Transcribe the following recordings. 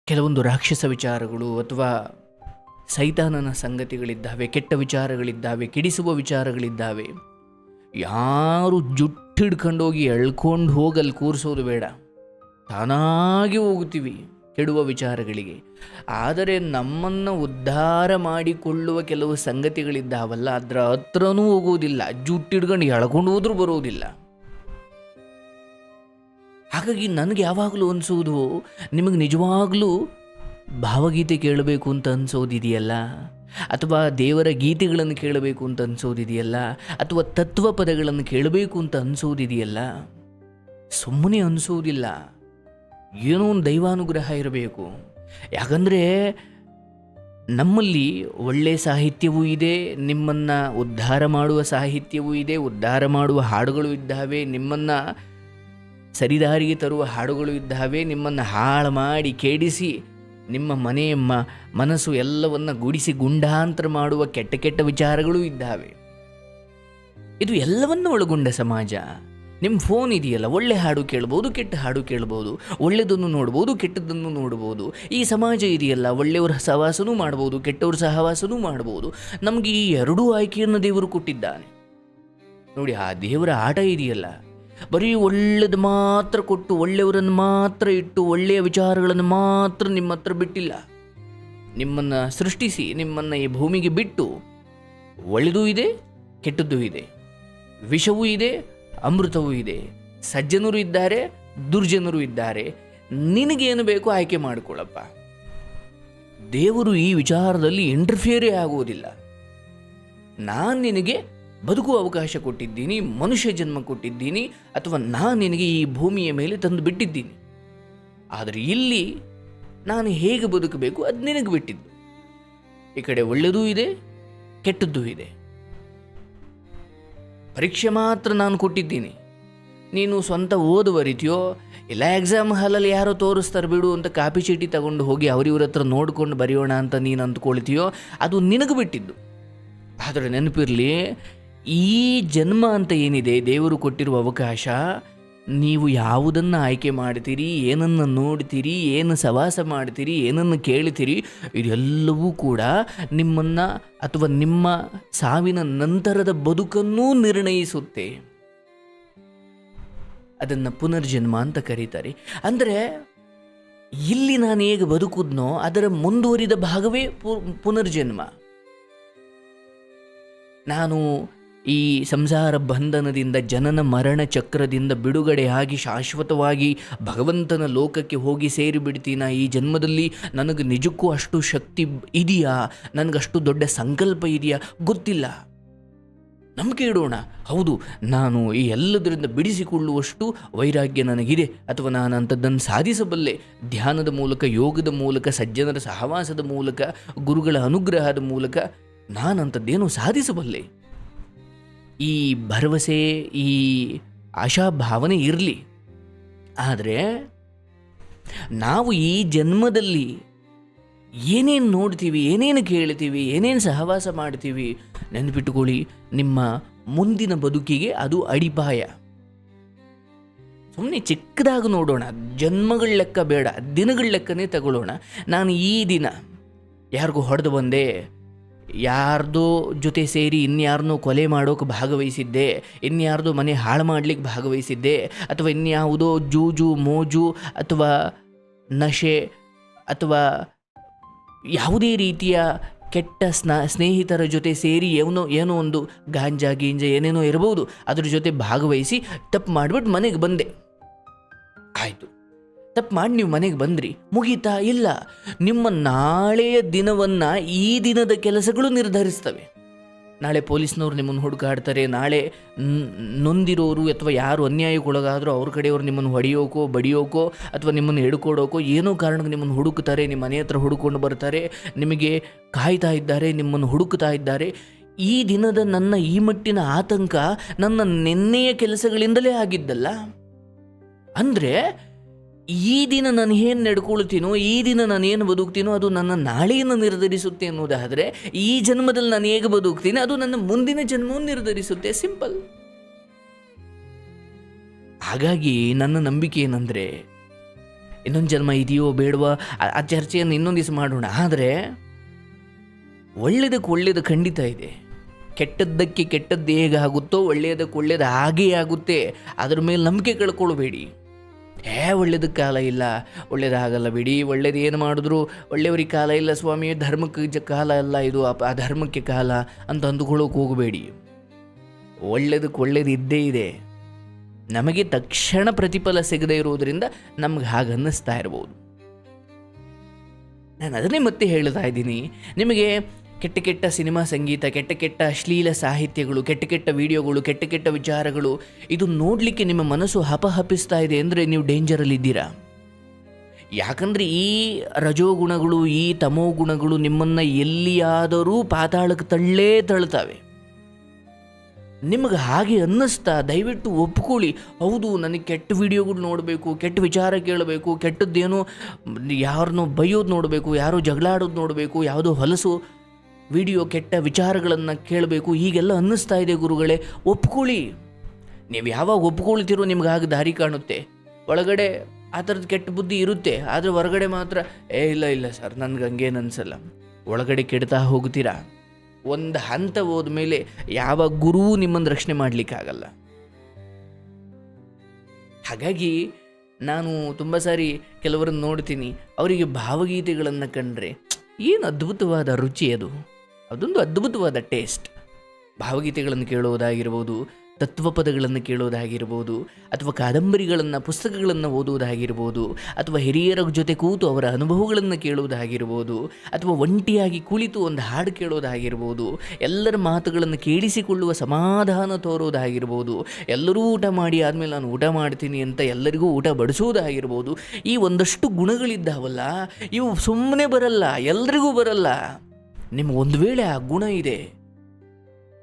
ಕೆಲವೊಂದು ರಾಕ್ಷಸ ವಿಚಾರಗಳು ಅಥವಾ ಸೈತಾನನ ಸಂಗತಿಗಳಿದ್ದಾವೆ, ಕೆಟ್ಟ ವಿಚಾರಗಳಿದ್ದಾವೆ, ಕೆಡಿಸುವ ವಿಚಾರಗಳಿದ್ದಾವೆ. ಯಾರು ಜುಟ್ಟಿಡ್ಕೊಂಡೋಗಿ ಎಳ್ಕೊಂಡು ಹೋಗಲ್ಲಿ ಕೂರಿಸೋದು ಬೇಡ, ತಾನಾಗಿ ಹೋಗುತ್ತೀವಿ ಕೆಡುವ ವಿಚಾರಗಳಿಗೆ. ಆದರೆ ನಮ್ಮನ್ನು ಉದ್ಧಾರ ಮಾಡಿಕೊಳ್ಳುವ ಕೆಲವು ಸಂಗತಿಗಳಿದ್ದಾವಲ್ಲ, ಅದರ ಹತ್ರನೂ ಹೋಗುವುದಿಲ್ಲ, ಜುಟ್ಟಿಡ್ಕೊಂಡು ಎಳ್ಕೊಂಡು ಹೋದ್ರೂ ಬರುವುದಿಲ್ಲ. ಹಾಗಾಗಿ ನನಗೆ ಯಾವಾಗಲೂ ಅನಿಸೋದು, ನಿಮಗೆ ನಿಜವಾಗಲೂ ಭಾವಗೀತೆ ಕೇಳಬೇಕು ಅಂತ ಅನಿಸೋದಿದೆಯಲ್ಲ, ಅಥವಾ ದೇವರ ಗೀತೆಗಳನ್ನು ಕೇಳಬೇಕು ಅಂತ ಅನಿಸೋದಿದೆಯಲ್ಲ, ಅಥವಾ ತತ್ವ ಪದಗಳನ್ನು ಕೇಳಬೇಕು ಅಂತ ಅನಿಸೋದಿದೆಯಲ್ಲ, ಸುಮ್ಮನೆ ಅನಿಸೋದಿಲ್ಲ. ಏನೋ ಒಂದು ದೈವಾನುಗ್ರಹ ಇರಬೇಕು. ಯಾಕಂದರೆ ನಮ್ಮಲ್ಲಿ ಒಳ್ಳೆಯ ಸಾಹಿತ್ಯವೂ ಇದೆ, ನಿಮ್ಮನ್ನು ಉದ್ಧಾರ ಮಾಡುವ ಸಾಹಿತ್ಯವೂ ಇದೆ, ಉದ್ಧಾರ ಮಾಡುವ ಹಾಡುಗಳು ಇದ್ದಾವೆ, ನಿಮ್ಮನ್ನು ಸರಿದಾರಿಗೆ ತರುವ ಹಾಡುಗಳು ಇದ್ದಾವೆ, ನಿಮ್ಮನ್ನು ಹಾಳು ಮಾಡಿ ಕೆಡಿಸಿ ನಿಮ್ಮ ಮನೆಯ ಮನಸ್ಸು ಎಲ್ಲವನ್ನ ಗುಡಿಸಿ ಗುಂಡಾಂತರ ಮಾಡುವ ಕೆಟ್ಟ ಕೆಟ್ಟ ವಿಚಾರಗಳೂ ಇದ್ದಾವೆ. ಇದು ಎಲ್ಲವನ್ನು ಒಳಗೊಂಡ ಸಮಾಜ. ನಿಮ್ಮ ಫೋನ್ ಇದೆಯಲ್ಲ, ಒಳ್ಳೆ ಹಾಡು ಕೇಳ್ಬೋದು, ಕೆಟ್ಟ ಹಾಡು ಕೇಳ್ಬೋದು, ಒಳ್ಳೆಯದನ್ನು ನೋಡ್ಬೋದು, ಕೆಟ್ಟದ್ದನ್ನು ನೋಡ್ಬೋದು. ಈ ಸಮಾಜ ಇದೆಯಲ್ಲ, ಒಳ್ಳೆಯವರ ಸಹವಾಸನೂ ಮಾಡ್ಬೋದು, ಕೆಟ್ಟವ್ರ ಸಹವಾಸನೂ ಮಾಡ್ಬೋದು. ನಮಗೆ ಈ ಎರಡೂ ಆಯ್ಕೆಯನ್ನು ದೇವರು ಕೊಟ್ಟಿದ್ದಾನೆ. ನೋಡಿ, ಆ ದೇವರ ಆಟ ಇದೆಯಲ್ಲ, ಬರೀ ಒಳ್ಳೆಯದು ಮಾತ್ರ ಕೊಟ್ಟು, ಒಳ್ಳೆಯವರನ್ನು ಮಾತ್ರ ಇಟ್ಟು, ಒಳ್ಳೆಯ ವಿಚಾರಗಳನ್ನು ಮಾತ್ರ ನಿಮ್ಮ ಹತ್ರ ಬಿಟ್ಟಿಲ್ಲ. ನಿಮ್ಮನ್ನು ಸೃಷ್ಟಿಸಿ ನಿಮ್ಮನ್ನು ಈ ಭೂಮಿಗೆ ಬಿಟ್ಟು ಒಳ್ಳೆಯದೂ ಇದೆ, ಕೆಟ್ಟದ್ದೂ ಇದೆ, ವಿಷವೂ ಇದೆ, ಅಮೃತವೂ ಇದೆ, ಸಜ್ಜನರು ಇದ್ದಾರೆ, ದುರ್ಜನರು ಇದ್ದಾರೆ. ನಿನಗೇನು ಬೇಕೋ ಆಯ್ಕೆ ಮಾಡಿಕೊಳ್ಳಪ್ಪ. ದೇವರು ಈ ವಿಚಾರದಲ್ಲಿ ಇಂಟರ್ಫಿಯರೇ ಆಗುವುದಿಲ್ಲ. ನಾನು ನಿನಗೆ ಬದುಕುವ ಅವಕಾಶ ಕೊಟ್ಟಿದ್ದೀನಿ, ಮನುಷ್ಯ ಜನ್ಮ ಕೊಟ್ಟಿದ್ದೀನಿ, ಅಥವಾ ನಾನು ನಿನಗೆ ಈ ಭೂಮಿಯ ಮೇಲೆ ತಂದು ಬಿಟ್ಟಿದ್ದೀನಿ. ಆದರೆ ಇಲ್ಲಿ ನಾನು ಹೇಗೆ ಬದುಕಬೇಕು ಅದು ನಿನಗೆ ಬಿಟ್ಟಿದ್ದು. ಈ ಕಡೆ ಒಳ್ಳೆಯದೂ ಇದೆ, ಕೆಟ್ಟದ್ದೂ ಇದೆ. ಪರೀಕ್ಷೆ ಮಾತ್ರ ನಾನು ಕೊಟ್ಟಿದ್ದೀನಿ. ನೀನು ಸ್ವಂತ ಓದುವ ರೀತಿಯೋ, ಇಲ್ಲ ಎಕ್ಸಾಮ್ ಹಾಲಲ್ಲಿ ಯಾರೋ ತೋರಿಸ್ತಾರೆ ಬಿಡು ಅಂತ ಕಾಪಿ ಚೀಟಿ ತಗೊಂಡು ಹೋಗಿ ಅವರಿವ್ರ ಹತ್ರ ನೋಡ್ಕೊಂಡು ಬರೆಯೋಣ ಅಂತ ನೀನು ಅಂದ್ಕೊಳ್ತೀಯೋ, ಅದು ನಿನಗೆ ಬಿಟ್ಟಿದ್ದು. ಆದರೆ ನೆನಪಿರಲಿ, ಈ ಜನ್ಮ ಅಂತ ಏನಿದೆ, ದೇವರು ಕೊಟ್ಟಿರುವ ಅವಕಾಶ, ನೀವು ಯಾವುದನ್ನು ಆಯ್ಕೆ ಮಾಡ್ತೀರಿ, ಏನನ್ನು ನೋಡ್ತೀರಿ, ಏನು ಸವಾಸ ಮಾಡ್ತೀರಿ, ಏನನ್ನು ಕೇಳ್ತೀರಿ, ಇದೆಲ್ಲವೂ ಕೂಡ ನಿಮ್ಮನ್ನು ಅಥವಾ ನಿಮ್ಮ ಸಾವಿನ ನಂತರದ ಬದುಕನ್ನೂ ನಿರ್ಣಯಿಸುತ್ತೆ. ಅದನ್ನು ಪುನರ್ಜನ್ಮ ಅಂತ ಕರೀತಾರೆ. ಅಂದರೆ ಇಲ್ಲಿ ನಾನು ಹೇಗೆ ಬದುಕುದ್ನೋ ಅದರ ಮುಂದುವರಿದ ಭಾಗವೇ ಪುನರ್ಜನ್ಮ. ನಾನು ಈ ಸಂಸಾರ ಬಂಧನದಿಂದ, ಜನನ ಮರಣ ಚಕ್ರದಿಂದ ಬಿಡುಗಡೆಯಾಗಿ ಶಾಶ್ವತವಾಗಿ ಭಗವಂತನ ಲೋಕಕ್ಕೆ ಹೋಗಿ ಸೇರಿಬಿಡ್ತೀನ ಈ ಜನ್ಮದಲ್ಲಿ, ನನಗೆ ನಿಜಕ್ಕೂ ಅಷ್ಟು ಶಕ್ತಿ ಇದೆಯಾ, ನನಗಷ್ಟು ದೊಡ್ಡ ಸಂಕಲ್ಪ ಇದೆಯಾ ಗೊತ್ತಿಲ್ಲ. ನಂಬಿಕೆ ಇಡೋಣ, ಹೌದು ನಾನು ಈ ಎಲ್ಲದರಿಂದ ಬಿಡಿಸಿಕೊಳ್ಳುವಷ್ಟು ವೈರಾಗ್ಯ ನನಗಿದೆ, ಅಥವಾ ನಾನು ಅಂಥದ್ದನ್ನು ಸಾಧಿಸಬಲ್ಲೆ. ಧ್ಯಾನದ ಮೂಲಕ, ಯೋಗದ ಮೂಲಕ, ಸಜ್ಜನರ ಸಹವಾಸದ ಮೂಲಕ, ಗುರುಗಳ ಅನುಗ್ರಹದ ಮೂಲಕ ನಾನಂಥದ್ದೇನೋ ಸಾಧಿಸಬಲ್ಲೆ. ಈ ಭರವಸೆ, ಈ ಆಶಾಭಾವನೆ ಇರಲಿ. ಆದರೆ ನಾವು ಈ ಜನ್ಮದಲ್ಲಿ ಏನೇನು ನೋಡ್ತೀವಿ, ಏನೇನು ಕೇಳ್ತೀವಿ, ಏನೇನು ಸಹವಾಸ ಮಾಡ್ತೀವಿ, ನೆನಪಿಟ್ಟುಕೊಳ್ಳಿ, ನಿಮ್ಮ ಮುಂದಿನ ಬದುಕಿಗೆ ಅದು ಅಡಿಪಾಯ. ಸುಮ್ಮನೆ ಚಿಕ್ಕದಾಗಿ ನೋಡೋಣ, ಜನ್ಮಗಳ ಲೆಕ್ಕ ಬೇಡ, ದಿನಗಳ ಲೆಕ್ಕನೇ ತಗೊಳ್ಳೋಣ. ನಾನು ಈ ದಿನ ಯಾರಿಗೂ ಹೊಡೆದು ಬಂದೆ, ಯಾರ್ದೋ ಜೊತೆ ಸೇರಿ ಇನ್ಯಾರನ್ನೋ ಕೊಲೆ ಮಾಡೋಕೆ ಭಾಗವಹಿಸಿದ್ದೆ, ಇನ್ಯಾರ್ದೋ ಮನೆ ಹಾಳು ಮಾಡಲಿಕ್ಕೆ ಭಾಗವಹಿಸಿದ್ದೆ, ಅಥವಾ ಇನ್ಯಾವುದೋ ಜೂಜು ಮೋಜು ಅಥವಾ ನಶೆ ಅಥವಾ ಯಾವುದೇ ರೀತಿಯ ಕೆಟ್ಟ ಸ್ನೇಹಿತರ ಜೊತೆ ಸೇರಿ ಏನೋ ಒಂದು ಗಾಂಜಾ ಗೀಂಜಾ ಏನೇನೋ ಇರಬಹುದು, ಅದ್ರ ಜೊತೆ ಭಾಗವಹಿಸಿ ತಪ್ಪು ಮಾಡಿಬಿಟ್ಟು ಮನೆಗೆ ಬಂದೆ. ಆಯಿತು, ತಪ್ಪು ಮಾಡಿ ನೀವು ಮನೆಗೆ ಬಂದ್ರಿ, ಮುಗೀತಾ? ಇಲ್ಲ. ನಿಮ್ಮ ನಾಳೆಯ ದಿನವನ್ನು ಈ ದಿನದ ಕೆಲಸಗಳು ನಿರ್ಧರಿಸ್ತವೆ. ನಾಳೆ ಪೊಲೀಸ್ನವ್ರು ನಿಮ್ಮನ್ನು ಹುಡುಕಾಡ್ತಾರೆ, ನಾಳೆ ನೊಂದಿರೋರು ಅಥವಾ ಯಾರು ಅನ್ಯಾಯಕ್ಕೊಳಗಾದರೂ ಅವ್ರ ಕಡೆಯವರು ನಿಮ್ಮನ್ನು ಹೊಡೆಯೋಕೋ ಬಡಿಯೋಕೋ ಅಥವಾ ನಿಮ್ಮನ್ನು ಹಿಡ್ಕೊಡೋಕೋ ಏನೋ ಕಾರಣಕ್ಕೆ ನಿಮ್ಮನ್ನು ಹುಡುಕ್ತಾರೆ, ನಿಮ್ಮ ಮನೆ ಹತ್ರ ಹುಡುಕೊಂಡು ಬರ್ತಾರೆ, ನಿಮಗೆ ಕಾಯ್ತಾ ಇದ್ದಾರೆ, ನಿಮ್ಮನ್ನು ಹುಡುಕ್ತಾ ಇದ್ದಾರೆ. ಈ ದಿನದ ನನ್ನ ಈ ಮಟ್ಟಿನ ಆತಂಕ ನನ್ನ ನಿನ್ನೆಯ ಕೆಲಸಗಳಿಂದಲೇ ಆಗಿದ್ದಲ್ಲ. ಅಂದರೆ ಈ ದಿನ ನಾನು ಏನು ನಡ್ಕೊಳ್ತೀನೋ, ಈ ದಿನ ನಾನು ಏನು ಬದುಕ್ತೀನೋ ಅದು ನನ್ನ ನಾಳೆಯನ್ನು ನಿರ್ಧರಿಸುತ್ತೆ ಅನ್ನೋದಾದರೆ, ಈ ಜನ್ಮದಲ್ಲಿ ನಾನು ಹೇಗೆ ಬದುಕ್ತೀನಿ ಅದು ನನ್ನ ಮುಂದಿನ ಜನ್ಮವನ್ನು ನಿರ್ಧರಿಸುತ್ತೆ. ಸಿಂಪಲ್. ಹಾಗಾಗಿ ನನ್ನ ನಂಬಿಕೆ ಏನಂದರೆ, ಇನ್ನೊಂದು ಜನ್ಮ ಇದೆಯೋ ಬೇಡವಾ ಆ ಚರ್ಚೆಯನ್ನು ಇನ್ನೊಂದು ದಿವಸ ಮಾಡೋಣ. ಆದರೆ ಒಳ್ಳೆಯದಕ್ಕೆ ಒಳ್ಳೆಯದು ಖಂಡಿತ ಇದೆ. ಕೆಟ್ಟದ್ದಕ್ಕೆ ಕೆಟ್ಟದ್ದು ಹೇಗಾಗುತ್ತೋ ಒಳ್ಳೆಯದಕ್ಕೆ ಒಳ್ಳೆಯದು ಹಾಗೇ ಆಗುತ್ತೆ. ಅದರ ಮೇಲೆ ನಂಬಿಕೆ ಕಳ್ಕೊಳ್ಬೇಡಿ. ಒಳ್ಳೆಯದಕ್ಕೆ ಕಾಲ ಇಲ್ಲ, ಒಳ್ಳೇದಾಗಲ್ಲ ಬಿಡಿ, ಒಳ್ಳೇದು ಏನು ಮಾಡಿದ್ರು ಒಳ್ಳೆಯವರಿಗೆ ಕಾಲ ಇಲ್ಲ ಸ್ವಾಮಿ, ಧರ್ಮಕ್ಕೆ ಕಾಲ ಅಲ್ಲ ಇದು, ಆ ಧರ್ಮಕ್ಕೆ ಕಾಲ ಅಂತ ಅಂದುಕೊಳ್ಳೋಕೆ ಹೋಗಬೇಡಿ. ಒಳ್ಳೆಯದಕ್ಕೆ ಒಳ್ಳೇದು ಇದ್ದೇ ಇದೆ. ನಮಗೆ ತಕ್ಷಣ ಪ್ರತಿಫಲ ಸಿಗದೇ ಇರುವುದರಿಂದ ನಮ್ಗೆ ಹಾಗೆ ಅನ್ನಿಸ್ತಾ ಇರ್ಬೋದು. ನಾನು ಅದನ್ನೇ ಮತ್ತೆ ಹೇಳ್ತಾ ಇದ್ದೀನಿ, ನಿಮಗೆ ಕೆಟ್ಟ ಕೆಟ್ಟ ಸಿನಿಮಾ ಸಂಗೀತ, ಕೆಟ್ಟ ಕೆಟ್ಟ ಅಶ್ಲೀಲ ಸಾಹಿತ್ಯಗಳು, ಕೆಟ್ಟ ಕೆಟ್ಟ ವಿಡಿಯೋಗಳು, ಕೆಟ್ಟ ಕೆಟ್ಟ ವಿಚಾರಗಳು ಇದು ನೋಡಲಿಕ್ಕೆ ನಿಮ್ಮ ಮನಸ್ಸು ಹಪಹಪಿಸ್ತಾ ಇದೆ ಅಂದರೆ ನೀವು ಡೇಂಜರಲ್ಲಿದ್ದೀರಾ. ಯಾಕಂದರೆ ಈ ರಜೋಗುಣಗಳು, ಈ ತಮೋ ಗುಣಗಳು ನಿಮ್ಮನ್ನು ಎಲ್ಲಿಯಾದರೂ ಪಾತಾಳಕ್ಕೆ ತಳ್ತಾವೆ. ನಿಮಗೆ ಹಾಗೆ ಅನ್ನಿಸ್ತಾ ದಯವಿಟ್ಟು ಒಪ್ಕೊಳ್ಳಿ, ಹೌದು ನನಗೆ ಕೆಟ್ಟ ವಿಡಿಯೋಗಳು ನೋಡಬೇಕು, ಕೆಟ್ಟ ವಿಚಾರ ಕೇಳಬೇಕು, ಕೆಟ್ಟದ್ದೇನೋ ಯಾರನ್ನೋ ಬೈಯೋದು ನೋಡಬೇಕು, ಯಾರೋ ಜಗಳಾಡೋದು ನೋಡಬೇಕು, ಯಾವುದೋ ಹೊಲಸು ವಿಡಿಯೋ ಕೆಟ್ಟ ವಿಚಾರಗಳನ್ನು ಕೇಳಬೇಕು, ಹೀಗೆಲ್ಲ ಅನ್ನಿಸ್ತಾ ಇದೆ ಗುರುಗಳೇ. ಒಪ್ಕೊಳ್ಳಿ. ನೀವು ಯಾವಾಗ ಒಪ್ಕೊಳ್ತೀರೋ ನಿಮ್ಗೆ ಆಗ ದಾರಿ ಕಾಣುತ್ತೆ. ಒಳಗಡೆ ಆ ಥರದ್ದು ಕೆಟ್ಟ ಬುದ್ಧಿ ಇರುತ್ತೆ, ಆದರೆ ಹೊರಗಡೆ ಮಾತ್ರ ಇಲ್ಲ ಸರ್ ನನಗೆ ಹಂಗೇನು ಅನಿಸಲ್ಲ. ಒಳಗಡೆ ಕೆಡ್ತಾ ಹೋಗ್ತೀರಾ. ಒಂದು ಹಂತ ಹೋದ್ಮೇಲೆ ಯಾವ ಗುರುವೂ ನಿಮ್ಮನ್ನು ರಕ್ಷಣೆ ಮಾಡಲಿಕ್ಕಾಗಲ್ಲ. ಹಾಗಾಗಿ ನಾನು ತುಂಬ ಸಾರಿ ಕೆಲವರನ್ನು ನೋಡ್ತೀನಿ, ಅವರಿಗೆ ಭಾವಗೀತೆಗಳನ್ನು ಕಂಡ್ರೆ ಏನು ಅದ್ಭುತವಾದ ರುಚಿ, ಅದೊಂದು ಅದ್ಭುತವಾದ ಟೇಸ್ಟ್. ಭಾವಗೀತೆಗಳನ್ನು ಕೇಳೋದಾಗಿರ್ಬೋದು, ತತ್ವಪದಗಳನ್ನು ಕೇಳೋದಾಗಿರ್ಬೋದು, ಅಥವಾ ಕಾದಂಬರಿಗಳನ್ನು, ಪುಸ್ತಕಗಳನ್ನು ಓದುವುದಾಗಿರ್ಬೋದು, ಅಥವಾ ಹಿರಿಯರ ಜೊತೆ ಕೂತು ಅವರ ಅನುಭವಗಳನ್ನು ಕೇಳುವುದಾಗಿರ್ಬೋದು, ಅಥವಾ ಒಂಟಿಯಾಗಿ ಕುಳಿತು ಒಂದು ಹಾಡು ಕೇಳೋದಾಗಿರ್ಬೋದು, ಎಲ್ಲರ ಮಾತುಗಳನ್ನು ಕೇಳಿಸಿಕೊಳ್ಳುವ ಸಮಾಧಾನ ತೋರೋದಾಗಿರ್ಬೋದು, ಎಲ್ಲರೂ ಊಟ ಮಾಡಿ ಆದಮೇಲೆ ನಾನು ಊಟ ಮಾಡ್ತೀನಿ ಅಂತ ಎಲ್ಲರಿಗೂ ಊಟ ಬಡಿಸೋದಾಗಿರ್ಬೋದು. ಈ ಒಂದಷ್ಟು ಗುಣಗಳಿದ್ದಾವಲ್ಲ, ಇವು ಸುಮ್ಮನೆ ಬರಲ್ಲ, ಎಲ್ರಿಗೂ ಬರಲ್ಲ. ನಿಮ್ಗೆ ಒಂದು ವೇಳೆ ಆ ಗುಣ ಇದೆ,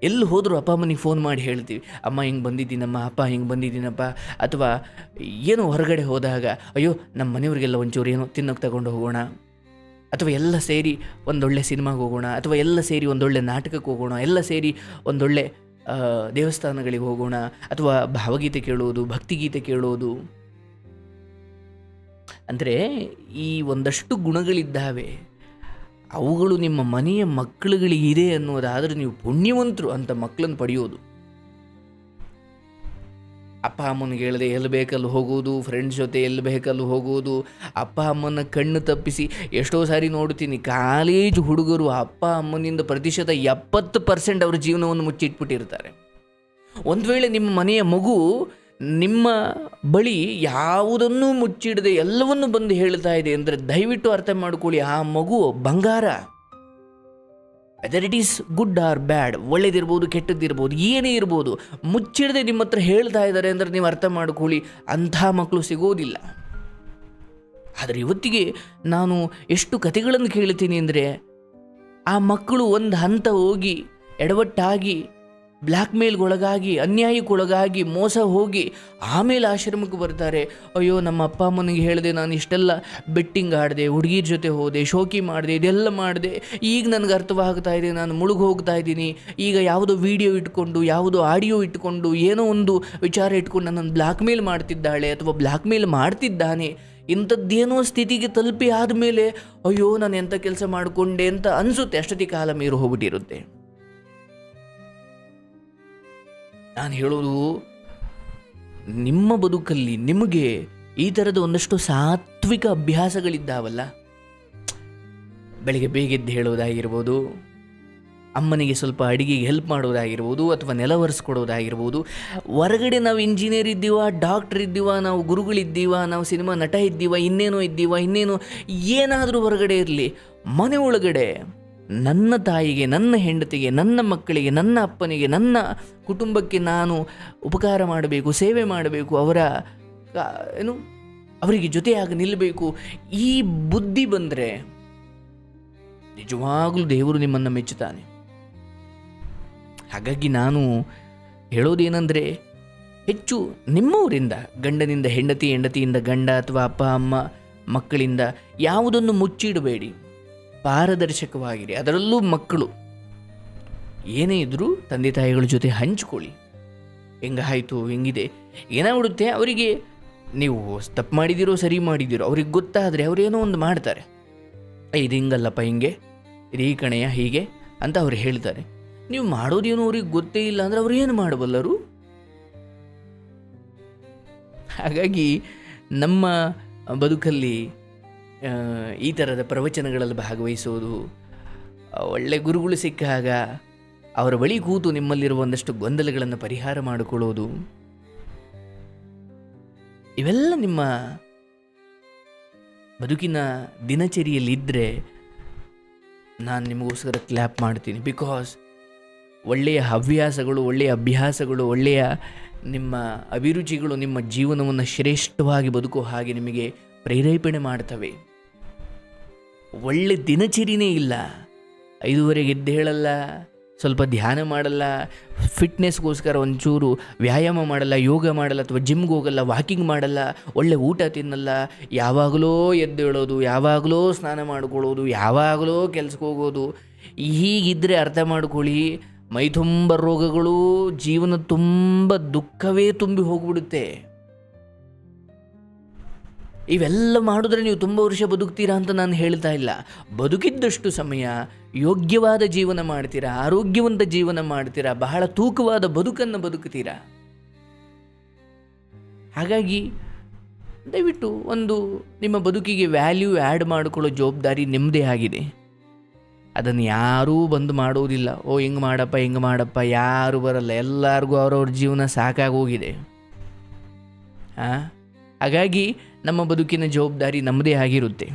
ಎಲ್ಲಿ ಹೋದರೂ ಅಪ್ಪ ಅಮ್ಮನಿಗೆ ಫೋನ್ ಮಾಡಿ ಹೇಳ್ತೀವಿ, ಅಮ್ಮ ಹಿಂಗೆ ಬಂದಿದ್ದೀನಮ್ಮ, ಅಪ್ಪ ಹಿಂಗೆ ಬಂದಿದ್ದೀನಪ್ಪ. ಅಥವಾ ಏನೋ ಹೊರಗಡೆ ಹೋದಾಗ ಅಯ್ಯೋ ನಮ್ಮ ಮನೆಯವರಿಗೆಲ್ಲ ಒಂಚೂರು ಏನೋ ತಿನ್ನೋಕೆ ತಗೊಂಡು ಹೋಗೋಣ, ಅಥವಾ ಎಲ್ಲ ಸೇರಿ ಒಂದೊಳ್ಳೆ ಸಿನಿಮಾಗೆ ಹೋಗೋಣ, ಅಥವಾ ಎಲ್ಲ ಸೇರಿ ಒಂದೊಳ್ಳೆ ನಾಟಕಕ್ಕೆ ಹೋಗೋಣ, ಎಲ್ಲ ಸೇರಿ ಒಂದೊಳ್ಳೆ ದೇವಸ್ಥಾನಗಳಿಗೆ ಹೋಗೋಣ, ಅಥವಾ ಭಾವಗೀತೆ ಕೇಳೋದು, ಭಕ್ತಿಗೀತೆ ಕೇಳೋದು. ಅಂದರೆ ಈ ಒಂದಷ್ಟು ಗುಣಗಳಿದ್ದಾವೆ, ಅವುಗಳು ನಿಮ್ಮ ಮನೆಯ ಮಕ್ಕಳುಗಳಿಗಿದೆ ಅನ್ನೋದಾದರೆ ನೀವು ಪುಣ್ಯವಂತರು ಅಂತ ಮಕ್ಕಳನ್ನು ಪಡೆಯೋದು. ಅಪ್ಪ ಅಮ್ಮನಿಗೆ ಹೇಳದೆ ಎಲ್ಲಿ ಬೇಕಲ್ಲಿ ಹೋಗೋದು, ಫ್ರೆಂಡ್ಸ್ ಜೊತೆ ಎಲ್ಲಿ ಬೇಕಲ್ಲಿ ಹೋಗೋದು, ಅಪ್ಪ ಅಮ್ಮನ ಕಣ್ಣು ತಪ್ಪಿಸಿ. ಎಷ್ಟೋ ಸಾರಿ ನೋಡ್ತೀನಿ ಕಾಲೇಜ್ ಹುಡುಗರು ಅಪ್ಪ ಅಮ್ಮನಿಂದ ಪ್ರತಿಶತ 70% ಅವರ ಜೀವನವನ್ನು ಮುಚ್ಚಿಟ್ಬಿಟ್ಟಿರ್ತಾರೆ. ಒಂದು ವೇಳೆ ನಿಮ್ಮ ಮನೆಯ ಮಗು ನಿಮ್ಮ ಬಳಿ ಯಾವುದನ್ನೂ ಮುಚ್ಚಿಡದೆ ಎಲ್ಲವನ್ನೂ ಬಂದು ಹೇಳ್ತಾ ಇದೆ ಅಂದರೆ ದಯವಿಟ್ಟು ಅರ್ಥ ಮಾಡ್ಕೊಳ್ಳಿ, ಆ ಮಗು ಬಂಗಾರ. Whether it is good or bad, ಒಳ್ಳೇದಿರ್ಬೋದು ಕೆಟ್ಟದ್ದಿರ್ಬೋದು, ಏನೇ ಇರ್ಬೋದು, ಮುಚ್ಚಿಡದೆ ನಿಮ್ಮ ಹತ್ರ ಹೇಳ್ತಾ ಇದ್ದಾರೆ ಅಂದರೆ ನೀವು ಅರ್ಥ ಮಾಡ್ಕೊಳ್ಳಿ, ಅಂಥ ಮಕ್ಕಳು ಸಿಗೋದಿಲ್ಲ. ಆದರೆ ಇವತ್ತಿಗೆ ನಾನು ಎಷ್ಟು ಕಥೆಗಳನ್ನು ಕೇಳ್ತೀನಿ ಅಂದರೆ, ಆ ಮಕ್ಕಳು ಒಂದು ಹಂತ ಹೋಗಿ ಎಡವಟ್ಟಾಗಿ ಬ್ಲ್ಯಾಕ್ ಮೇಲ್ಗೊಳಗಾಗಿ, ಅನ್ಯಾಯಕ್ಕೊಳಗಾಗಿ, ಮೋಸ ಹೋಗಿ ಆಮೇಲೆ ಆಶ್ರಮಕ್ಕೆ ಬರ್ತಾರೆ. ಅಯ್ಯೋ ನಮ್ಮ ಅಪ್ಪ ಅಮ್ಮನಿಗೆ ಹೇಳಿದೆ, ನಾನು ಇಷ್ಟೆಲ್ಲ ಬೆಟ್ಟಿಂಗ್ ಆಡಿದೆ, ಹುಡುಗಿರ ಜೊತೆ ಹೋದೆ, ಶೋಕಿ ಮಾಡಿದೆ, ಇದೆಲ್ಲ ಮಾಡಿದೆ, ಈಗ ನನಗೆ ಅರ್ಥವಾಗ್ತಾ ಇದೆ, ನಾನು ಮುಳುಗಿ ಹೋಗ್ತಾ ಇದ್ದೀನಿ. ಈಗ ಯಾವುದೋ ವಿಡಿಯೋ ಇಟ್ಕೊಂಡು, ಯಾವುದೋ ಆಡಿಯೋ ಇಟ್ಕೊಂಡು, ಏನೋ ಒಂದು ವಿಚಾರ ಇಟ್ಕೊಂಡು ನನ್ನನ್ನು ಬ್ಲ್ಯಾಕ್ ಮೇಲ್ ಮಾಡ್ತಿದ್ದಾಳೆ ಅಥವಾ ಬ್ಲ್ಯಾಕ್ ಮೇಲ್ ಮಾಡ್ತಿದ್ದಾನೆ. ಇಂಥದ್ದೇನೋ ಸ್ಥಿತಿಗೆ ತಲುಪಿ ಆದಮೇಲೆ ಅಯ್ಯೋ ನಾನು ಎಂಥ ಕೆಲಸ ಮಾಡಿಕೊಂಡೆ ಅಂತ ಅನಿಸುತ್ತೆ. ಅಷ್ಟೊತ್ತಿ ಕಾಲ ಮೀರು ಹೋಗ್ಬಿಟ್ಟಿರುತ್ತೆ. ನಾನು ಹೇಳೋದು, ನಿಮ್ಮ ಬದುಕಲ್ಲಿ ನಿಮಗೆ ಈ ಥರದ ಒಂದಷ್ಟು ಸಾತ್ವಿಕ ಅಭ್ಯಾಸಗಳಿದ್ದಾವಲ್ಲ, ಬೆಳಿಗ್ಗೆ ಬೇಗೆದ್ದು ಹೇಳೋದಾಗಿರ್ಬೋದು, ಅಮ್ಮನಿಗೆ ಸ್ವಲ್ಪ ಅಡಿಗೆಗೆ ಹೆಲ್ಪ್ ಮಾಡೋದಾಗಿರ್ಬೋದು, ಅಥವಾ ನೆಲ ಒರೆಸ್ಕೊಡೋದಾಗಿರ್ಬೋದು. ಹೊರಗಡೆ ನಾವು ಇಂಜಿನಿಯರ್ ಇದ್ದೀವ, ಡಾಕ್ಟ್ರ್ ಇದ್ದೀವ, ನಾವು ಗುರುಗಳಿದ್ದೀವ, ನಾವು ಸಿನಿಮಾ ನಟ ಇದ್ದೀವ, ಇನ್ನೇನೋ ಏನಾದರೂ ಹೊರಗಡೆ ಇರಲಿ, ಮನೆ ಒಳಗಡೆ ನನ್ನ ತಾಯಿಗೆ, ನನ್ನ ಹೆಂಡತಿಗೆ, ನನ್ನ ಮಕ್ಕಳಿಗೆ, ನನ್ನ ಅಪ್ಪನಿಗೆ, ನನ್ನ ಕುಟುಂಬಕ್ಕೆ ನಾನು ಉಪಕಾರ ಮಾಡಬೇಕು, ಸೇವೆ ಮಾಡಬೇಕು, ಅವರಿಗೆ ಜೊತೆಯಾಗಿ ನಿಲ್ಲಬೇಕು. ಈ ಬುದ್ಧಿ ಬಂದರೆ ನಿಜವಾಗಲೂ ದೇವರು ನಿಮ್ಮನ್ನು ಮೆಚ್ಚುತ್ತಾನೆ. ಹಾಗಾಗಿ ನಾನು ಹೇಳೋದೇನೆಂದರೆ, ಹೆಚ್ಚು ನಿಮ್ಮವರಿಂದ, ಗಂಡನಿಂದ ಹೆಂಡತಿ, ಹೆಂಡತಿಯಿಂದ ಗಂಡ, ಅಥವಾ ಅಪ್ಪ ಅಮ್ಮ ಮಕ್ಕಳಿಂದ ಯಾವುದನ್ನು ಮುಚ್ಚಿಡಬೇಡಿ. ಪಾರದರ್ಶಕವಾಗಿರಿ. ಅದರಲ್ಲೂ ಮಕ್ಕಳು ಏನೇ ಇದ್ದರೂ ತಂದೆ ತಾಯಿಗಳ ಜೊತೆ ಹಂಚ್ಕೊಳ್ಳಿ. ಹೆಂಗಾಯಿತು, ಹೆಂಗಿದೆ, ಏನಾಗ್ಬಿಡುತ್ತೆ ಅವರಿಗೆ ನೀವು ತಪ್ಪು ಮಾಡಿದಿರೋ ಸರಿ ಮಾಡಿದಿರೋ ಅವ್ರಿಗೆ ಗೊತ್ತಾದರೆ ಅವರೇನೋ ಒಂದು ಮಾಡ್ತಾರೆ. ಇದು ಹಿಂಗಲ್ಲಪ್ಪ, ಹಿಂಗೆ ಇದು ಈ ಕಣೆಯ ಹೀಗೆ ಅಂತ ಅವ್ರು ಹೇಳ್ತಾರೆ. ನೀವು ಮಾಡೋದೇನೋ ಅವ್ರಿಗೆ ಗೊತ್ತೇ ಇಲ್ಲ ಅಂದರೆ ಅವ್ರು ಏನು ಮಾಡಬಲ್ಲರು? ಹಾಗಾಗಿ ನಮ್ಮ ಬದುಕಲ್ಲಿ ಈ ಥರದ ಪ್ರವಚನಗಳಲ್ಲಿ ಭಾಗವಹಿಸೋದು, ಒಳ್ಳೆ ಗುರುಗಳು ಸಿಕ್ಕಾಗ ಅವರ ಬಳಿ ಕೂತು ನಿಮ್ಮಲ್ಲಿರುವ ಒಂದಷ್ಟು ಗೊಂದಲಗಳನ್ನು ಪರಿಹಾರ ಮಾಡಿಕೊಳ್ಳೋದು, ಇವೆಲ್ಲ ನಿಮ್ಮ ಬದುಕಿನ ದಿನಚರಿಯಲ್ಲಿದ್ದರೆ ನಾನು ನಿಮಗೋಸ್ಕರ ಕ್ಲ್ಯಾಪ್ ಮಾಡ್ತೀನಿ. ಬಿಕಾಸ್ ಒಳ್ಳೆಯ ಹವ್ಯಾಸಗಳು, ಒಳ್ಳೆಯ ಅಭ್ಯಾಸಗಳು, ಒಳ್ಳೆಯ ನಿಮ್ಮ ಅಭಿರುಚಿಗಳು ನಿಮ್ಮ ಜೀವನವನ್ನು ಶ್ರೇಷ್ಠವಾಗಿ ಬದುಕೋ ಹಾಗೆ ನಿಮಗೆ ಪ್ರೇರೇಪಣೆ ಮಾಡ್ತವೆ. ಒಳ್ಳೆ ದಿನಚರಿನೇ ಇಲ್ಲ, 5:30 ಎದ್ದು ಹೇಳಲ್ಲ, ಸ್ವಲ್ಪ ಧ್ಯಾನ ಮಾಡಲ್ಲ, ಫಿಟ್ನೆಸ್ಗೋಸ್ಕರ ಒಂಚೂರು ವ್ಯಾಯಾಮ ಮಾಡಲ್ಲ, ಯೋಗ ಮಾಡಲ್ಲ, ಅಥವಾ ಜಿಮ್ಗೆ ಹೋಗಲ್ಲ, ವಾಕಿಂಗ್ ಮಾಡಲ್ಲ, ಒಳ್ಳೆ ಊಟ ತಿನ್ನಲ್ಲ, ಯಾವಾಗಲೂ ಎದ್ದು ಹೇಳೋದು, ಯಾವಾಗಲೂ ಸ್ನಾನ ಮಾಡ್ಕೊಳ್ಳೋದು, ಯಾವಾಗಲೂ ಕೆಲ್ಸಕ್ಕೆ ಹೋಗೋದು, ಹೀಗಿದ್ದರೆ ಅರ್ಥ ಮಾಡ್ಕೊಳ್ಳಿ, ಮೈ ತುಂಬ ರೋಗಗಳು, ಜೀವನ ತುಂಬ ದುಃಖವೇ ತುಂಬಿ ಹೋಗ್ಬಿಡುತ್ತೆ. ಇವೆಲ್ಲ ಮಾಡಿದ್ರೆ ನೀವು ತುಂಬ ವರ್ಷ ಬದುಕ್ತೀರಾ ಅಂತ ನಾನು ಹೇಳ್ತಾ ಇಲ್ಲ. ಬದುಕಿದ್ದಷ್ಟು ಸಮಯ ಯೋಗ್ಯವಾದ ಜೀವನ ಮಾಡ್ತೀರಾ, ಆರೋಗ್ಯವಂತ ಜೀವನ ಮಾಡ್ತೀರಾ, ಬಹಳ ತೂಕವಾದ ಬದುಕನ್ನು ಬದುಕ್ತೀರಾ. ಹಾಗಾಗಿ ದಯವಿಟ್ಟು ಒಂದು ನಿಮ್ಮ ಬದುಕಿಗೆ ವ್ಯಾಲ್ಯೂ ಆ್ಯಡ್ ಮಾಡಿಕೊಳ್ಳೋ ಜವಾಬ್ದಾರಿ ನಿಮ್ಮದೇ ಆಗಿದೆ. ಅದನ್ನು ಯಾರೂ ಬಂದು ಮಾಡೋದಿಲ್ಲ. ಹಿಂಗೆ ಮಾಡಪ್ಪ ಯಾರೂ ಬರಲ್ಲ. ಎಲ್ಲರಿಗೂ ಅವ್ರವ್ರ ಜೀವನ ಸಾಕಾಗೋಗಿದೆ. ಹಾಗಾಗಿ ನಮ್ಮ ಬದುಕಿನ ಜವಾಬ್ದಾರಿ ನಮ್ಮದೇ ಆಗಿರುತ್ತೆ.